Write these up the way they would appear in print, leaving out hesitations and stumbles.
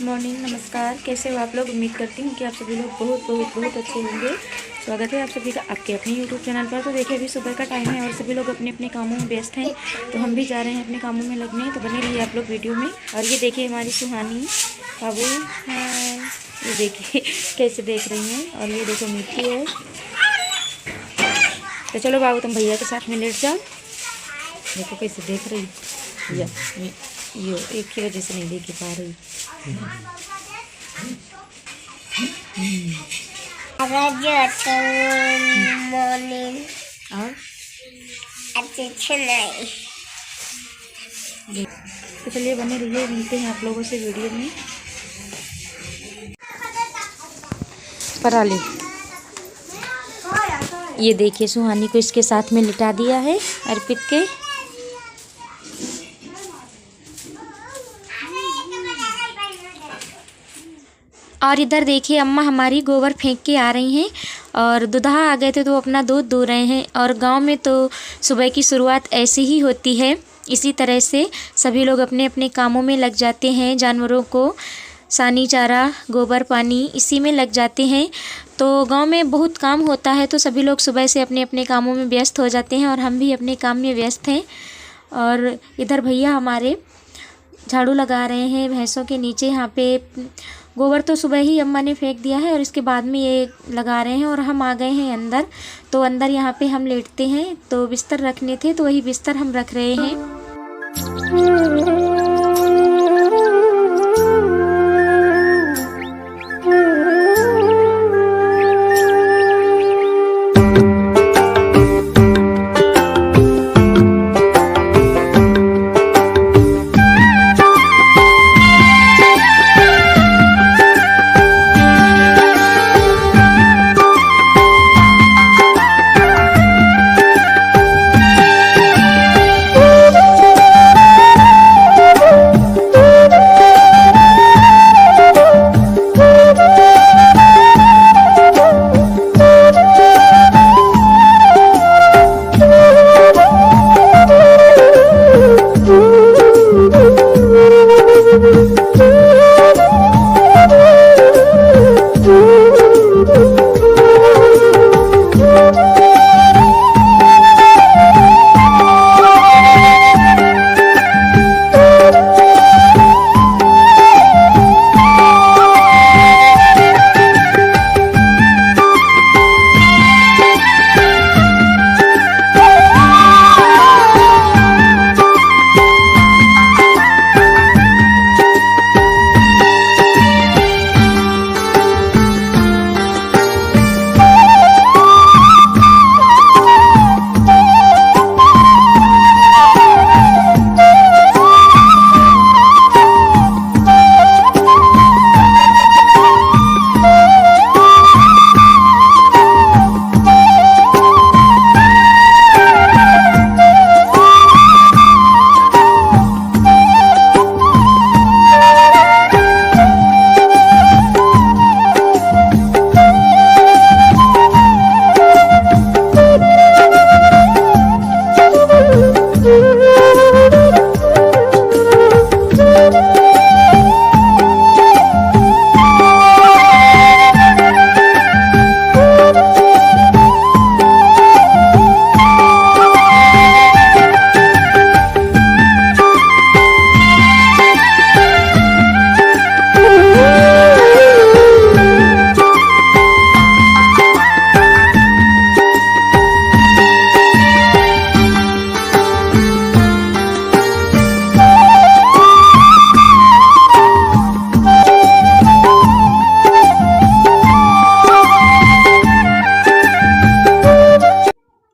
Morning, नमस्कार। कैसे हो आप लोग? उम्मीद करती हूँ कि आप सभी लोग बहुत अच्छे होंगे। स्वागत है आप सभी का आपके अपने यूट्यूब चैनल पर। तो देखिए अभी सुबह का टाइम है और सभी लोग अपने अपने कामों में व्यस्त हैं, तो हम भी जा रहे हैं अपने कामों में लगने। तो बने रहिए आप लोग वीडियो में। और ये देखिए हमारी सुहानी बाबू है, ये देखिए कैसे देख रही हैं। और ये देखो मिट्टी है। तो चलो बाबू तुम भैया के साथ में लेट जाओ। देखो कैसे देख रही या ये एक ही वजह से नहीं देख पा रही। मॉर्निंग और तो चलिए बने रहिए, मिलते हैं आप लोगों से वीडियो में। पराली ये देखिए सुहानी को इसके साथ में लिटा दिया है अर्पित के। और इधर देखिए अम्मा हमारी गोबर फेंक के आ रही हैं और दुल्हा आ गए थे तो अपना दूध दो रहे हैं। और गांव में तो सुबह की शुरुआत ऐसे ही होती है, इसी तरह से सभी लोग अपने अपने कामों में लग जाते हैं। जानवरों को सानी चारा, गोबर पानी इसी में लग जाते हैं। तो गांव में बहुत काम होता है, तो सभी लोग सुबह से अपने अपने कामों में व्यस्त हो जाते हैं और हम भी अपने काम में व्यस्त हैं। और इधर भैया हमारे झाड़ू लगा रहे हैं भैंसों के नीचे। यहाँ पे गोबर तो सुबह ही अम्मा ने फेंक दिया है और इसके बाद में ये लगा रहे हैं। और हम आ गए हैं अंदर, तो अंदर यहाँ पे हम लेटते हैं। तो बिस्तर रखने थे तो वही बिस्तर हम रख रहे हैं।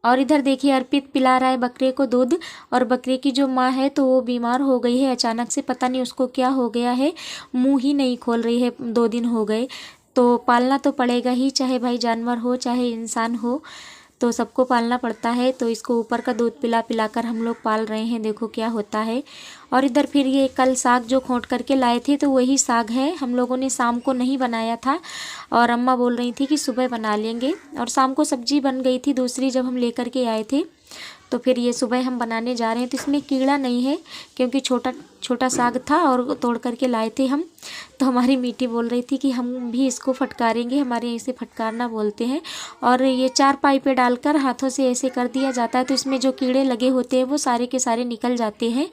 और इधर देखिए अर्पित पिला रहा है बकरे को दूध। और बकरे की जो माँ है तो वो बीमार हो गई है अचानक से, पता नहीं उसको क्या हो गया है, मुंह ही नहीं खोल रही है, 2 दिन हो गए। तो पालना तो पड़ेगा ही, चाहे भाई जानवर हो चाहे इंसान हो, तो सबको पालना पड़ता है। तो इसको ऊपर का दूध पिला पिला कर हम लोग पाल रहे हैं, देखो क्या होता है। और इधर फिर ये कल साग जो खोंट करके लाए थे तो वही साग है, हम लोगों ने शाम को नहीं बनाया था और अम्मा बोल रही थी कि सुबह बना लेंगे। और शाम को सब्जी बन गई थी दूसरी जब हम लेकर के आए थे, तो फिर ये सुबह हम बनाने जा रहे हैं। तो इसमें कीड़ा नहीं है क्योंकि छोटा छोटा साग था और तोड़ करके लाए थे हम। तो हमारी मीठी बोल रही थी कि हम भी इसको फटकारेंगे, हमारे ऐसे फटकारना बोलते हैं। और ये 4 पाई पे डालकर हाथों से ऐसे कर दिया जाता है तो इसमें जो कीड़े लगे होते हैं वो सारे के सारे निकल जाते हैं।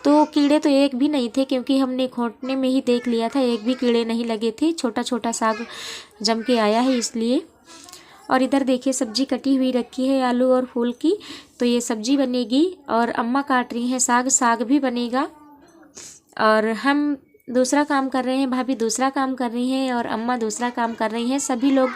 तो कीड़े तो एक भी नहीं थे क्योंकि हमने खोंटने में ही देख लिया था, एक भी कीड़े नहीं लगे थे, छोटा छोटा साग जम के आया है इसलिए। और इधर देखिए सब्जी कटी हुई रखी है आलू और फूल की, तो ये सब्जी बनेगी और अम्मा काट रही हैं साग, साग भी बनेगा। और हम दूसरा काम कर रहे हैं, भाभी दूसरा काम कर रही हैं और अम्मा दूसरा काम कर रही हैं। सभी लोग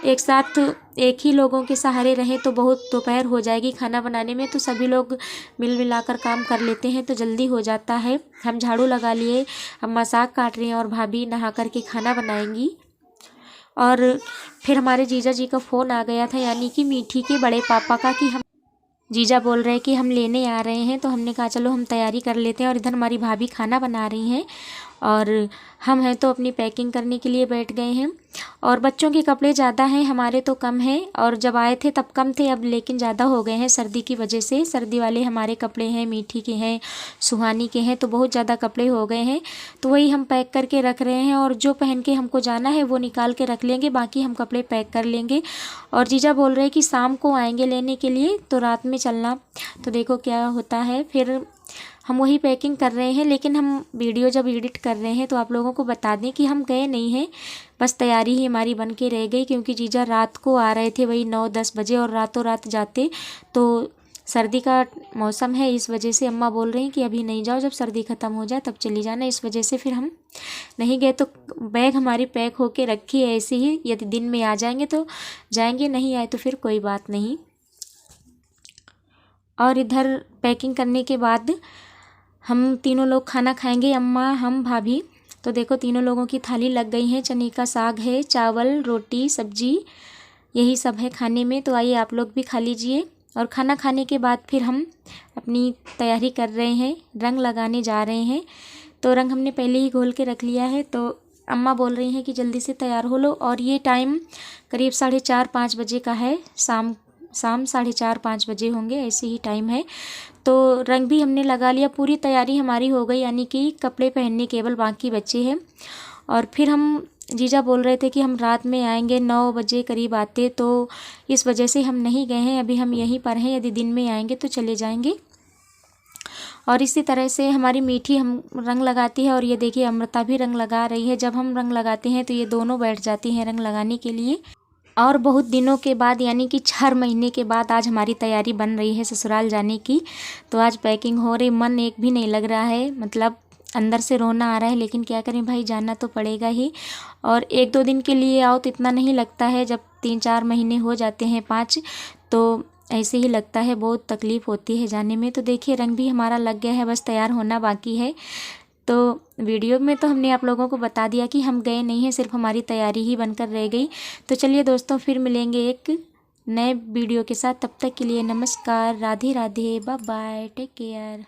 एक साथ एक ही लोगों के सहारे रहें तो बहुत दोपहर हो जाएगी खाना बनाने में, तो सभी लोग मिल मिलाकर काम कर लेते हैं तो जल्दी हो जाता है। हम झाड़ू लगा लिए, अम्मा साग काट रही हैं और भाभी नहा कर के खाना बनाएंगी। और फिर हमारे जीजा जी का फ़ोन आ गया था, यानी कि मीठी के बड़े पापा का, कि हम जीजा बोल रहे हैं कि हम लेने आ रहे हैं। तो हमने कहा चलो हम तैयारी कर लेते हैं। और इधर हमारी भाभी खाना बना रही हैं और हम हैं तो अपनी पैकिंग करने के लिए बैठ गए हैं। और बच्चों के कपड़े ज़्यादा हैं, हमारे तो कम हैं, और जब आए थे तब कम थे, अब लेकिन ज़्यादा हो गए हैं सर्दी की वजह से। सर्दी वाले हमारे कपड़े हैं, मीठी के हैं, सुहानी के हैं, तो बहुत ज़्यादा कपड़े हो गए हैं। तो वही हम पैक करके रख रहे हैं और जो पहन के हमको जाना है वो निकाल के रख लेंगे, बाकी हम कपड़े पैक कर लेंगे। और जीजा बोल रहे हैं कि शाम को आएंगे लेने के लिए, तो रात में चलना। तो देखो क्या होता है, फिर हम वही पैकिंग कर रहे हैं। लेकिन हम वीडियो जब एडिट कर रहे हैं तो आप लोगों को बता दें कि हम गए नहीं हैं, बस तैयारी ही हमारी बन के रह गई, क्योंकि जीजा रात को आ रहे थे वही 9-10 बजे और रातों रात जाते। तो सर्दी का मौसम है, इस वजह से अम्मा बोल रही हैं कि अभी नहीं जाओ, जब सर्दी ख़त्म हो जाए तब चली जाना। इस वजह से फिर हम नहीं गए। तो बैग हमारी पैक होके रखी है ऐसे ही, यदि दिन में आ जाएंगे तो जाएंगे, नहीं आए तो फिर कोई बात नहीं। और इधर पैकिंग करने के बाद हम तीनों लोग खाना खाएंगे, अम्मा, हम, भाभी। तो देखो तीनों लोगों की थाली लग गई है, चने का साग है, चावल, रोटी, सब्जी, यही सब है खाने में। तो आइए आप लोग भी खा लीजिए। और खाना खाने के बाद फिर हम अपनी तैयारी कर रहे हैं, रंग लगाने जा रहे हैं। तो रंग हमने पहले ही घोल के रख लिया है। तो अम्मा बोल रही हैं कि जल्दी से तैयार हो लो। और ये टाइम करीब 4:30-5 बजे का है, शाम 4:30-5 बजे होंगे, ऐसे ही टाइम है। तो रंग भी हमने लगा लिया, पूरी तैयारी हमारी हो गई, यानी कि कपड़े पहनने केवल बाकी बचे हैं। और फिर हम, जीजा बोल रहे थे कि हम रात में आएंगे, 9 बजे करीब आते, तो इस वजह से हम नहीं गए हैं, अभी हम यहीं पर हैं, यदि दिन में आएंगे तो चले जाएंगे। और इसी तरह से हमारी मीठी हम रंग लगाती है, और ये देखिए अमृता भी रंग लगा रही है। जब हम रंग लगाते हैं तो ये दोनों बैठ जाती हैं रंग लगाने के लिए। और बहुत दिनों के बाद, यानी कि 4 महीने के बाद आज हमारी तैयारी बन रही है ससुराल जाने की। तो आज पैकिंग हो रही, मन एक भी नहीं लग रहा है, मतलब अंदर से रोना आ रहा है, लेकिन क्या करें भाई, जाना तो पड़ेगा ही। और 1-2 दिन के लिए आओ तो इतना नहीं लगता है, जब 3-4 महीने हो जाते हैं, 5, तो ऐसे ही लगता है, बहुत तकलीफ़ होती है जाने में। तो देखिए रंग भी हमारा लग गया है, बस तैयार होना बाकी है। तो वीडियो में तो हमने आप लोगों को बता दिया कि हम गए नहीं हैं, सिर्फ हमारी तैयारी ही बनकर रह गई। तो चलिए दोस्तों, फिर मिलेंगे एक नए वीडियो के साथ, तब तक के लिए नमस्कार, Radhe Radhe, bye bye, take care.